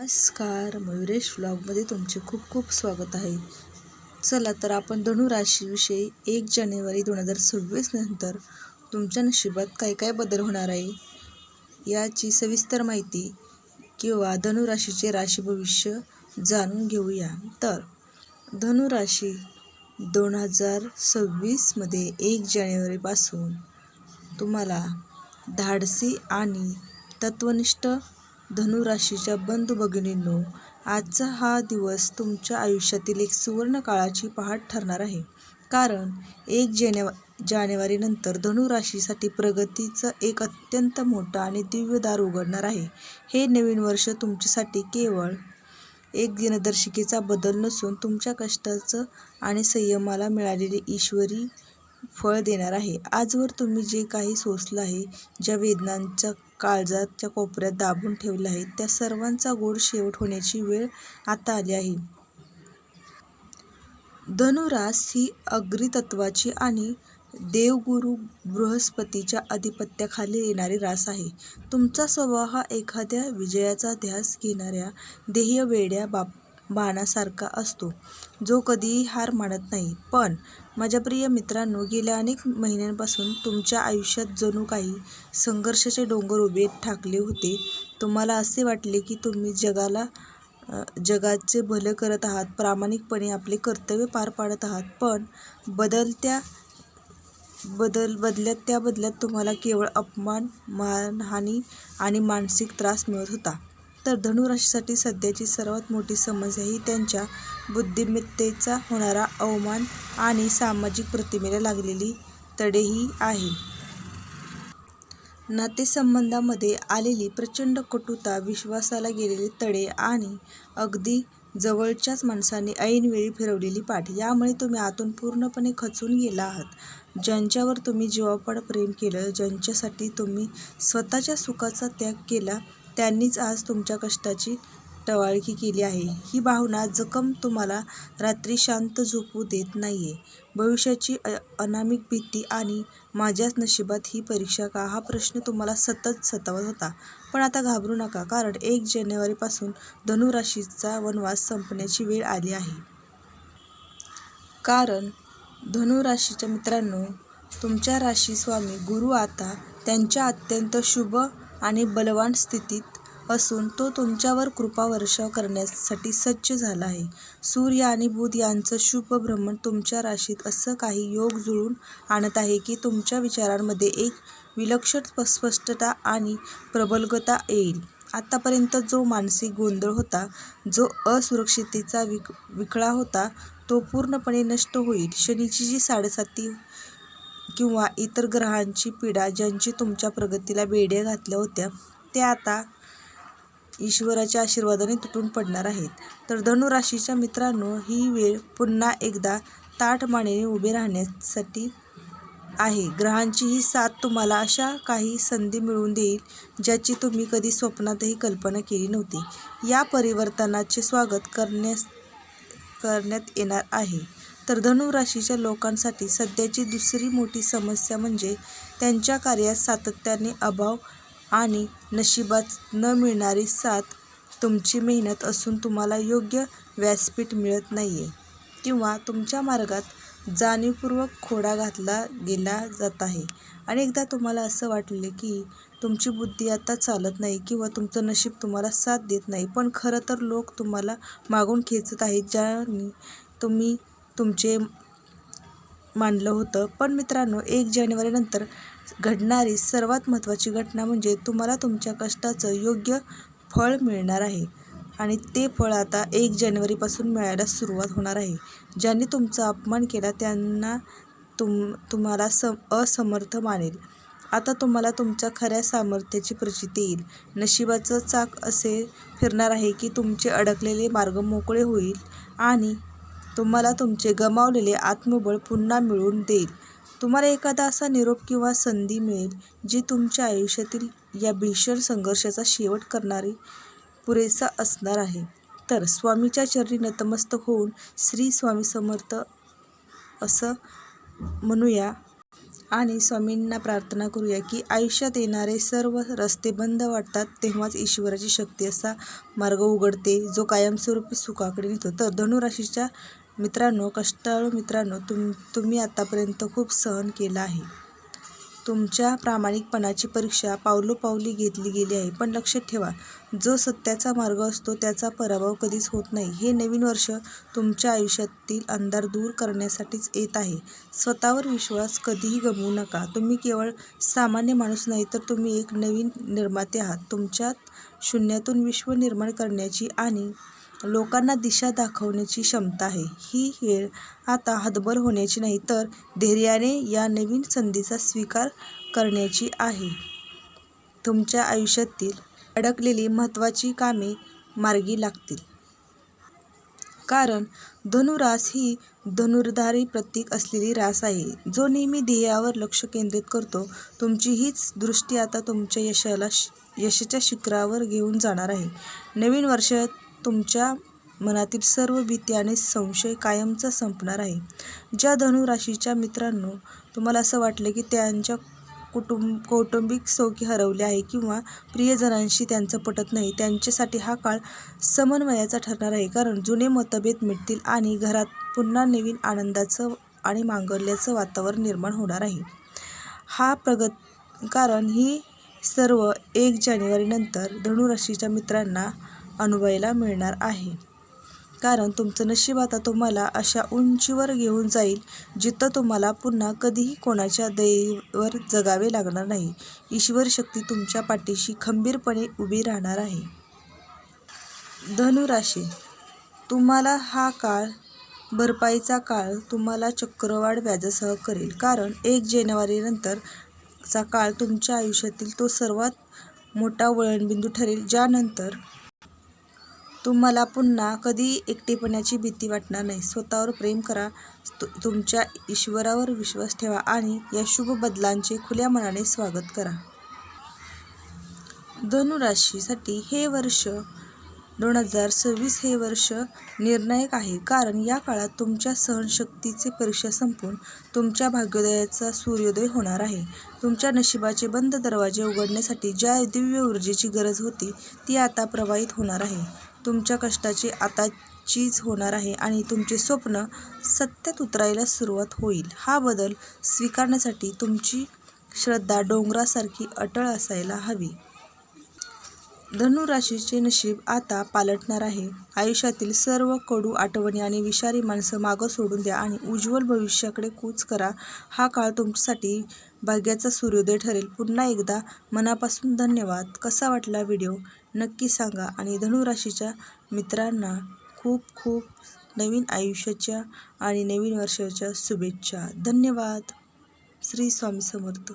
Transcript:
नमस्कार, मयुरेश व्लॉगमध्ये तुमचे खूप खूप स्वागत आहे. चला तर आपण धनु राशीविषयी 1 जानेवारी 2026 नंतर तुमच्या नशिबात काय काय बदल होणार आहे याची सविस्तर माहिती किंवा धनु राशीचे राशी भविष्य जाणून घेऊया. तर धनु राशी 2026 मध्ये 1 जानेवारीपासून तुम्हाला धाडसी आणि तत्वनिष्ठ धनु राशीच्या बंधू भगिनींनो, आजचा हा दिवस तुमच्या आयुष्यातील एक सुवर्ण काळाची पहाट ठरणार आहे. कारण 1 जानेवारीनंतर धनु राशीसाठी प्रगतीचं एक अत्यंत मोठं आणि दिव्य दार उघडणार आहे. हे नवीन वर्ष तुमच्यासाठी केवळ एक दिनदर्शिकेचा बदल नसून तुमच्या कष्टाचं आणि संयमाला मिळालेले ईश्वरी फळ देणार आहे. आजवर तुम्ही जे काही सोसलं आहे, ज्या वेदनांच्या काळजाच्या कोपऱ्यात दाबून ठेवलं आहे, त्या सर्वांचा गोड शेवट होण्याची वेळ आता आली आहे. धनुरास ही अग्नितत्वाची आणि देवगुरु बृहस्पतीच्या आधिपत्याखाली येणारी रास आहे. तुमचा स्वभाव हा एखाद्या विजयाचा ध्यास घेणाऱ्या ध्येयवेड्या बाणासारखा असतो, जो कधीही हार मानत नाही. पण माझ्या प्रिय मित्रांनो, गेल्या अनेक महिन्यांपासून तुमच्या आयुष्यात जणू काही संघर्षाचे डोंगर उभे ठाकले होते. तुम्हाला असे वाटले की तुम्ही जगाचे भलं करत आहात, प्रामाणिकपणे आपले कर्तव्य पार पाडत आहात, पण त्या बदल्यात तुम्हाला केवळ अपमान, मानहानी आणि मानसिक त्रास मिळत होता. तर धनु राशीसाठी सध्याची सर्वात मोठी समस्या ही त्यांच्या बुद्धिमत्तेचा होणारा अवमान आणि सामाजिक प्रतिमेला लागलेली तडेही आहे. नातेसंबंधांमध्ये आलेली प्रचंड कटुता, विश्वासाला गेलेले तडे आणि अगदी जवळच्याच माणसाने ऐनवेळी फिरवलेली पाठ यामुळे तुम्ही आतून पूर्णपणे खचून गेला आहात. ज्यांच्यावर तुम्ही जीवापाड प्रेम केलं, ज्यांच्यासाठी तुम्ही स्वतःच्या सुखाचा त्याग केला, त्यांनीच आज तुमच्या कष्टाची टवाळकी केली आहे. ही भावना जखम तुम्हाला रात्री शांत झोपू देत नाहीये. भविष्याची अनामिक भीती आणि माझ्याच नशिबात ही परीक्षा का, हा प्रश्न तुम्हाला सतत सतावत होता. पण आता घाबरू नका, कारण 1 जानेवारीपासून धनु राशीचा वनवास संपण्याची वेळ आली आहे. कारण धनु राशीच्या मित्रांनो, तुमच्या राशी स्वामी गुरु आता त्यांच्या अत्यंत शुभ आणि बलवान स्थितीत असून तो तुमच्यावर कृपावर्षाव करण्यासाठी सज्ज झाला आहे. सूर्य आणि बुध यांचं शुभ भ्रमण तुमच्या राशीत असं काही योग जुळून आणत आहे की तुमच्या विचारांमध्ये एक विलक्षण स्पष्टता आणि प्रबलता येईल. आतापर्यंत जो मानसिक गोंधळ होता, जो असुरक्षिततेचा विखळा होता, तो पूर्णपणे नष्ट होईल. शनीची जी 7.5 किंवा इतर ग्रहांची पीडा ज्यांची तुमच्या प्रगतीला बेड्या घातल्या होत्या, त्या आता ईश्वराच्या आशीर्वादाने तुटून पडणार आहेत. तर धनु राशीच्या मित्रांनो, ही वेळ पुन्हा एकदा ताठ मानेने उभे राहण्यासाठी आहे. ग्रहांची ही साथ तुम्हाला अशा काही संधी मिळवून देईल, ज्याची तुम्ही कधी स्वप्नातही कल्पना केली नव्हती. या परिवर्तनाचे स्वागत करण्यात येणार आहे. तर धनु राशीच्या लोकांसाठी सध्याची दुसरी मोठी समस्या म्हणजे त्यांच्या कार्यात सातत्याने अभाव आणि नशिबात न मिळणारी साथ. तुमची मेहनत असून तुम्हाला योग्य व्यासपीठ मिळत नाहीये किंवा तुमच्या मार्गात जाणीवपूर्वक खोडा घातला गेला जात आहे. अनेकदा तुम्हाला असं वाटले की तुमची बुद्धी आता चालत नाही किंवा तुमचं नशीब तुम्हाला साथ देत नाही, पण खरं तर लोक तुम्हाला मागून खेचत आहेत, ज्यांनी तुम्ही तुमचे मानलं होतं. पण मित्रांनो, 1 जानेवारीनंतर घडणारी सर्वात महत्त्वाची घटना म्हणजे तुम्हाला तुमच्या कष्टाचं योग्य फळ मिळणार आहे. आणि ते फळ आता 1 जानेवारीपासून मिळायला सुरुवात होणार आहे. ज्यांनी तुमचा अपमान केला त्यांना तुम्हाला असमर्थ मानेल. आता तुम्हाला तुमच्या खऱ्या सामर्थ्याची प्रचिती येईल. नशिबाचं चाक असे फिरणार आहे की तुमचे अडकलेले मार्ग मोकळे होईल आणि तुम्हाला तुमचे गमावलेले आत्मबळ पुन्हा मिळवून देईल. तुम्हाला एखादा असा निरोप किंवा संधी मिळेल जी तुमच्या आयुष्यातील या भीषण संघर्षाचा शेवट करणारी पुरेसा असणार आहे. तर स्वामीच्या चरणी नतमस्तक होऊन श्री स्वामी समर्थ असं म्हणूया आणि स्वामींना प्रार्थना करूया की आयुष्यात येणारे सर्व रस्ते बंद वाटतात तेव्हाच ईश्वराची शक्ती असा मार्ग उघडते जो कायमस्वरूपी सुखाकडे नेतो. तर धनुराशीच्या मित्रांनो, कष्टाळू मित्रांनो, तुम्ही आतापर्यंत खूप सहन केलं आहे. तुमच्या प्रामाणिकपणाची परीक्षा पावलोपावली घेतली गेली आहे. पण लक्षात ठेवा, जो सत्याचा मार्ग असतो त्याचा पराभव कधीच होत नाही. हे नवीन वर्ष तुमच्या आयुष्यातील अंधार दूर करण्यासाठीच येत आहे. स्वतःवर विश्वास कधीही गमावू नका. तुम्ही केवळ सामान्य माणूस नाही, तर तुम्ही एक नवीन निर्माते आहात. तुमच्यात शून्यातून विश्व निर्माण करण्याची आणि लोकांना दिशा दाखवण्याची क्षमता आहे. ही वेळ आता हतबल होण्याची नाही, तर धैर्याने या नवीन संधीचा स्वीकार करण्याची आहे. तुमच्या आयुष्यातील अडकलेली महत्त्वाची कामे मार्गी लागतील. कारण धनुरास ही धनुर्धारी प्रतीक असलेली रास आहे, जो नेहमी ध्येयावर लक्ष केंद्रित करतो. तुमची हीच दृष्टी आता तुमच्या यशाच्या शिखरावर घेऊन जाणार आहे. नवीन वर्ष तुमच्या मनातील सर्व भीती आणि संशय कायमचा संपणार आहे. ज्या धनुराशीच्या मित्रांनो, तुम्हाला असं वाटलं की त्यांच्या कौटुंबिक सौख्य हरवले आहे किंवा प्रियजनांशी त्यांचं पटत नाही, त्यांच्यासाठी हा काळ समन्वयाचा ठरणार आहे. कारण जुने मतभेद मिटतील आणि घरात पुन्हा नवीन आनंदाचं आणि मांगल्याचं वातावरण निर्माण होणार आहे. कारण ही सर्व 1 जानेवारीनंतर धनुराशीच्या मित्रांना अनुभवायला मिळणार आहे. कारण तुमचं नशीब आता तुम्हाला अशा उंचीवर घेऊन जाईल जिथं तुम्हाला पुन्हा कधीही कोणाच्या दयेवर जगावे लागणार नाही. ईश्वर शक्ती तुमच्या पाठीशी खंबीरपणे उभी राहणार आहे. धनुराशी, तुम्हाला हा काळ, भरपाईचा काळ तुम्हाला चक्रवाढ व्याजासह करेल. कारण 1 जानेवारीनंतरचा काळ तुमच्या आयुष्यातील तो सर्वात मोठा वळणबिंदू ठरेल, ज्यानंतर तुम्हाला पुन्हा कधी एकटेपणाची भीती वाटणार नाही. स्वतःवर प्रेम करा, तुमच्या ईश्वरावर विश्वास ठेवा आणि या शुभ बदलांचे खुल्या मनाने स्वागत करा. धनुराशीसाठी हे वर्ष 2026 हे वर्ष निर्णायक आहे. कारण या काळात तुमच्या सहनशक्तीची परीक्षा संपून तुमच्या भाग्योदयाचा सूर्योदय होणार आहे. तुमच्या नशिबाचे बंद दरवाजे उघडण्यासाठी ज्या दिव्य ऊर्जेची गरज होती ती आता प्रवाहित होणार आहे. तुमच्या कष्टाची आता चीज होणार आहे आणि तुमचे स्वप्न सत्यात उतरायला सुरुवात होईल. हा बदल स्वीकारण्यासाठी तुमची श्रद्धा डोंगरासारखी अटळ असायला हवी. धनुराशीचे नशीब आता पालटणार आहे. आयुष्यातील सर्व कडू आठवणी आणि विषारी माणसं मागं सोडून द्या आणि उज्ज्वल भविष्याकडे कूच करा. हा काळ तुमच्यासाठी भाग्याचा सूर्योदय ठरेल. पुन्हा एकदा मनापासून धन्यवाद. कसा वाटला व्हिडिओ नक्की सांगा आणि धनुराशीच्या मित्रांना खूप खूप नवीन आयुष्याच्या आणि नवीन वर्षाच्या शुभेच्छा. धन्यवाद. श्री स्वामी समर्थ.